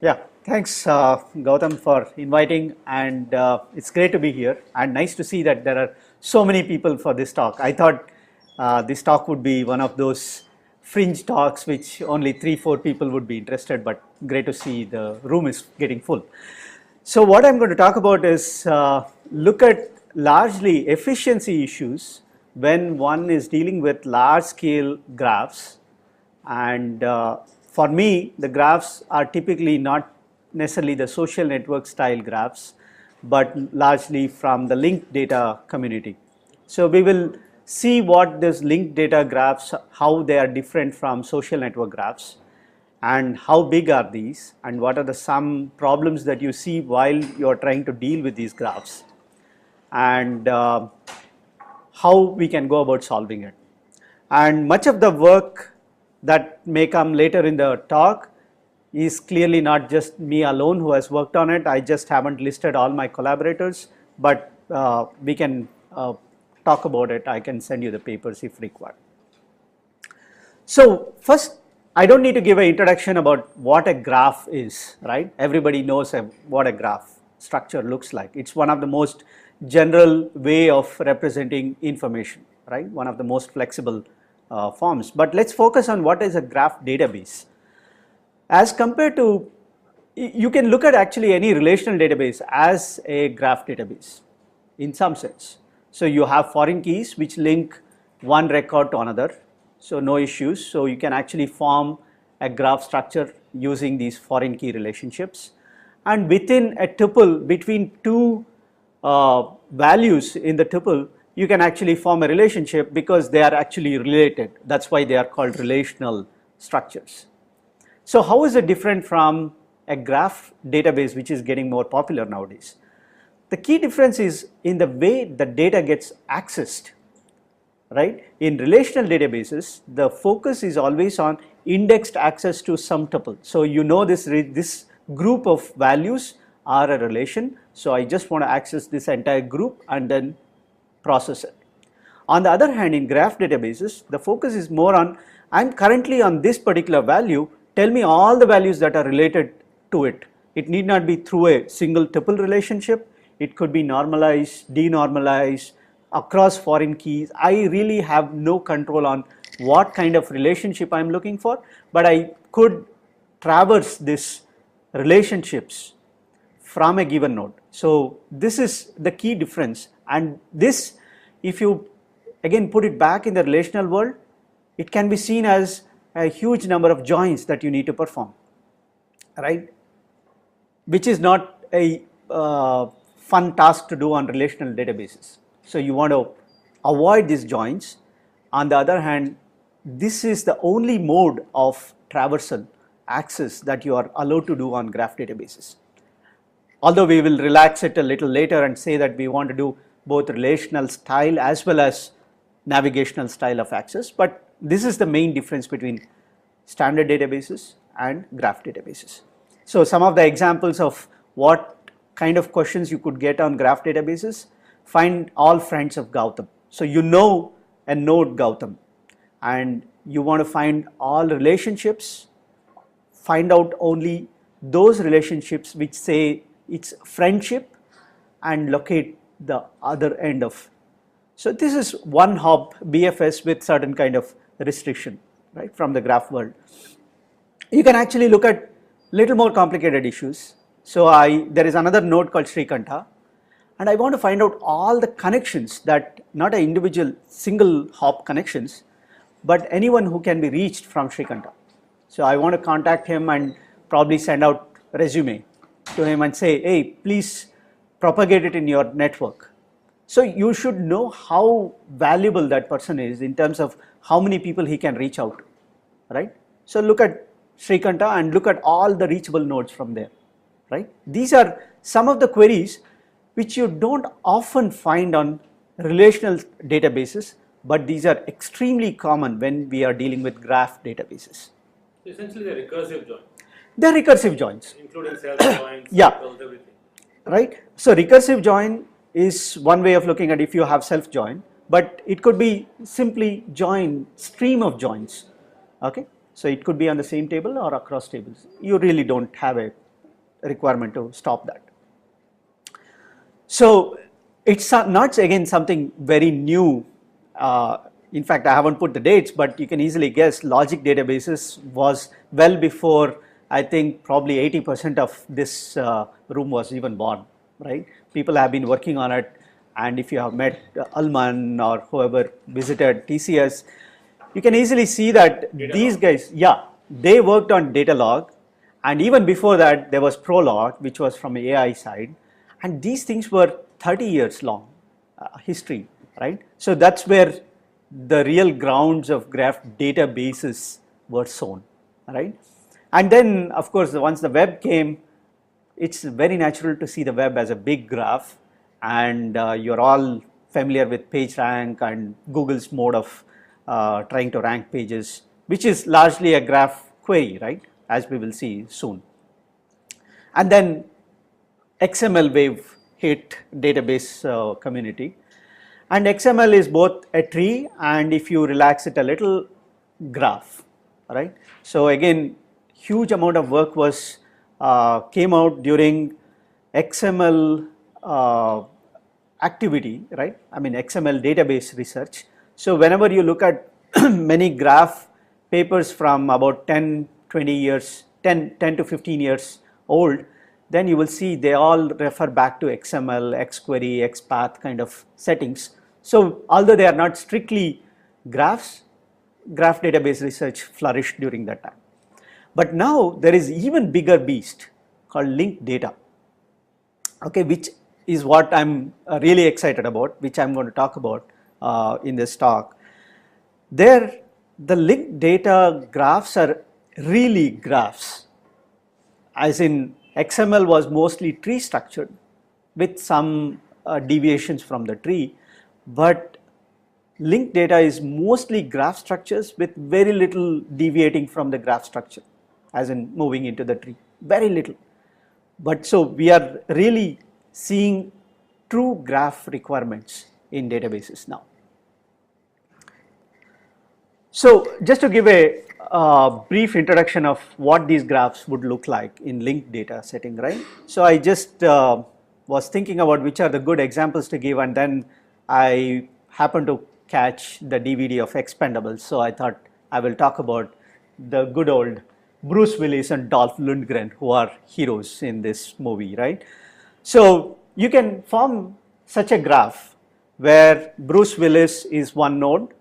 Yeah, thanks Gautam for inviting, and it's great to be here and nice to see that there are so many people for this talk. I thought this talk would be one of those fringe talks which only 3-4 people would be interested, but great to see the room is getting full. So what I'm going to talk about is look at largely efficiency issues when one is dealing with large scale graphs. And for me, the graphs are typically not necessarily the social network style graphs, but largely from the linked data community. So we will see what this linked data graphs, how they are different from social network graphs, and how big are these, and what are the some problems that you see while you are trying to deal with these graphs, and how we can go about solving it. And much of the work that may come later in the talk is clearly not just me alone who has worked on it. I just haven't listed all my collaborators, but we can talk about it. I can send you the papers if required. So first, I don't need to give an introduction about what a graph is, right? Everybody knows what a graph structure looks like. It's one of the most general way of representing information, right? One of the most flexible forms. But let's focus on what is a graph database. As compared to, you can look at actually any relational database as a graph database in some sense. So you have foreign keys which link one record to another. So no issues. So you can actually form a graph structure using these foreign key relationships. And within a tuple, between two values in the tuple, you can actually form a relationship because they are actually related. That's why they are called relational structures. So how is it different from a graph database which is getting more popular nowadays? The key difference is in the way the data gets accessed. Right? In relational databases, the focus is always on indexed access to some tuple. So you know this group of values are a relation. So I just want to access this entire group and then process it. On the other hand, in graph databases, the focus is more on, I'm currently on this particular value, tell me all the values that are related to it. It need not be through a single tuple relationship. It could be normalized, denormalized, across foreign keys. I really have no control on what kind of relationship I'm looking for, but I could traverse this relationships from a given node. So this is the key difference, and this, if you again put it back in the relational world, it can be seen as a huge number of joins that you need to perform, right? Which is not a fun task to do on relational databases. So you want to avoid these joins. On the other hand, this is the only mode of traversal access that you are allowed to do on graph databases. Although we will relax it a little later and say that we want to do both relational style as well as navigational style of access, but this is the main difference between standard databases and graph databases. So some of the examples of what kind of questions you could get on graph databases: find all friends of Gautam. So you know a node Gautam and you want to find all relationships, find out only those relationships which say it's friendship and locate the other end of. So this is one hop BFS with certain kind of restriction, right, from the graph world. You can actually look at little more complicated issues. So there is another node called Srikanta, and I want to find out all the connections, that not an individual single hop connections, but anyone who can be reached from Srikanta. So I want to contact him and probably send out resume to him and say, hey, please propagate it in your network. So you should know how valuable that person is in terms of how many people he can reach out to, right? So look at Srikanta and look at all the reachable nodes from there, right? These are some of the queries which you don't often find on relational databases, but these are extremely common when we are dealing with graph databases. Essentially, they're recursive joins. They're recursive joins. Including self joins, yeah. circles, everything. Right. So recursive join is one way of looking at if you have self join, but it could be simply join, stream of joins. Okay. So it could be on the same table or across tables. You really don't have a requirement to stop that. So it's not again something very new. In fact, I haven't put the dates, but you can easily guess logic databases was well before, I think probably 80% of this room was even born, right? People have been working on it, and if you have met Alman or whoever visited TCS, you can easily see that these guys, yeah, they worked on Datalog, and even before that there was Prolog, which was from the AI side, and these things were 30 years long history, right? So that's where the real grounds of graph databases were sown, right? And then of course once the web came, it's very natural to see the web as a big graph, and you're all familiar with PageRank and Google's mode of trying to rank pages, which is largely a graph query, right, as we will see soon. And then XML wave hit database community, and XML is both a tree and, if you relax it a little, graph, right? So again, huge amount of work was came out during XML activity, right? I mean XML database research. So whenever you look at many graph papers from about 10 to 15 years old, then you will see they all refer back to XML, XQuery, XPath kind of settings. So although they are not strictly graphs, graph database research flourished during that time. But now there is even bigger beast called linked data, okay, which is what I'm really excited about, which I'm going to talk about in this talk. There, the linked data graphs are really graphs, as in XML was mostly tree structured with some deviations from the tree, but linked data is mostly graph structures with very little deviating from the graph structure, as in moving into the tree, very little. But so we are really seeing true graph requirements in databases now. So just to give a brief introduction of what these graphs would look like in linked data setting, right? So I just was thinking about which are the good examples to give, and then I happened to catch the DVD of Expendables, so I thought I will talk about the good old Bruce Willis and Dolph Lundgren, who are heroes in this movie, right? So you can form such a graph where Bruce Willis is one node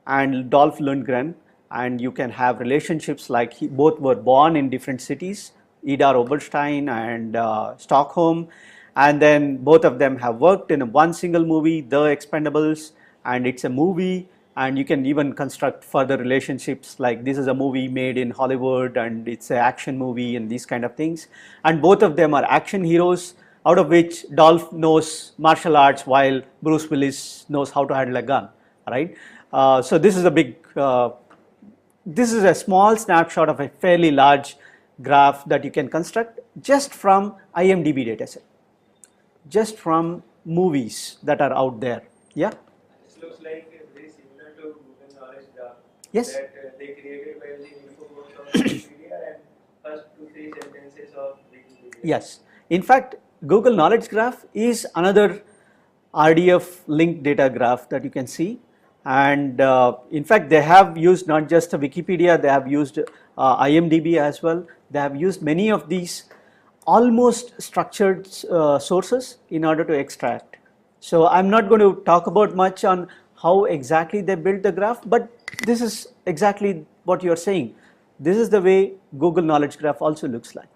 and Dolph Lundgren, and you can have relationships like both were born in different cities, Idar Oberstein and Stockholm, and then both of them have worked in one single movie, The Expendables, and it's a movie, and you can even construct further relationships like this is a movie made in Hollywood and it's an action movie and these kind of things, and both of them are action heroes, out of which Dolph knows martial arts while Bruce Willis knows how to handle a gun, right? So this is a big, this is a small snapshot of a fairly large graph that you can construct just from IMDb dataset, just from movies that are out there. Yeah? This looks like very similar to Google Knowledge Graph. Yes. That they created by using info from Wikipedia and first 2-3 sentences of Wikipedia. Yes. In fact, Google Knowledge Graph is another RDF linked data graph that you can see. And in fact, they have used not just Wikipedia, they have used IMDb as well. They have used many of these almost structured sources in order to extract. So I'm not going to talk about much on how exactly they built the graph, but this is exactly what you're saying. This is the way Google Knowledge Graph also looks like.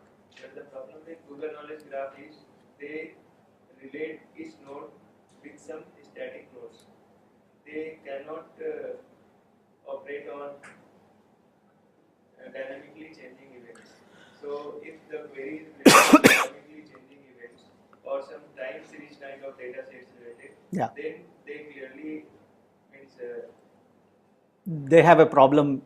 But the problem with Google Knowledge Graph is they relate each node with some static nodes. They cannot operate on dynamically changing events. So if the query is related to dynamically changing events or some time series kind of data sets related, Yeah. then they clearly means They have a problem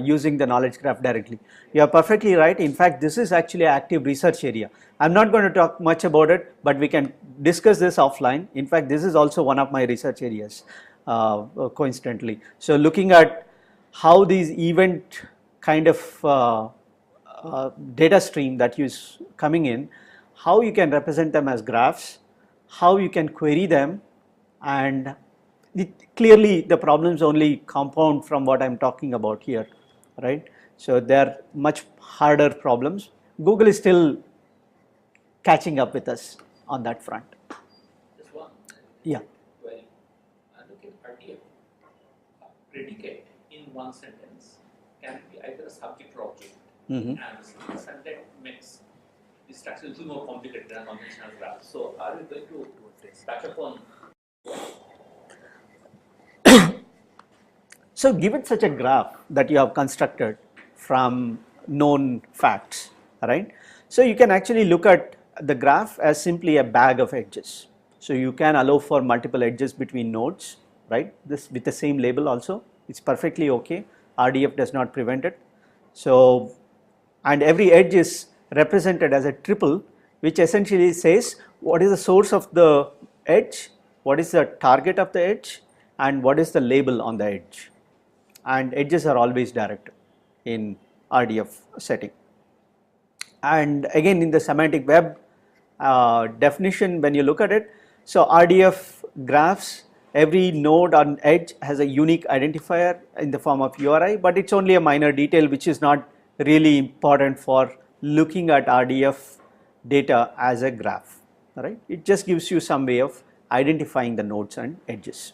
using the knowledge graph directly. You are perfectly right. In fact, this is actually an active research area. I'm not going to talk much about it, but we can discuss this offline. In fact, this is also one of my research areas, coincidentally. So looking at how these event kind of data stream that is coming in, how you can represent them as graphs, how you can query them, and clearly the problems only compound from what I'm talking about here, right? So they're much harder problems. Google is still catching up with us on that front. Just one. Yeah. Well, look at RTF. A predicate in one sentence can be either a subject or object. Mhm. And that makes the structure a little more complicated than a conventional graph. So, are we going to touch upon? So given such a graph that you have constructed from known facts, right? So you can actually look at the graph as simply a bag of edges. So you can allow for multiple edges between nodes, right? This with the same label also, it's perfectly okay. RDF does not prevent it. So, and every edge is represented as a triple, which essentially says what is the source of the edge, what is the target of the edge, and what is the label on the edge. And edges are always directed in RDF setting. And again, in the semantic web definition, when you look at it, so RDF graphs, every node on edge has a unique identifier in the form of URI, but it's only a minor detail which is not really important for looking at RDF data as a graph, right? It just gives you some way of identifying the nodes and edges.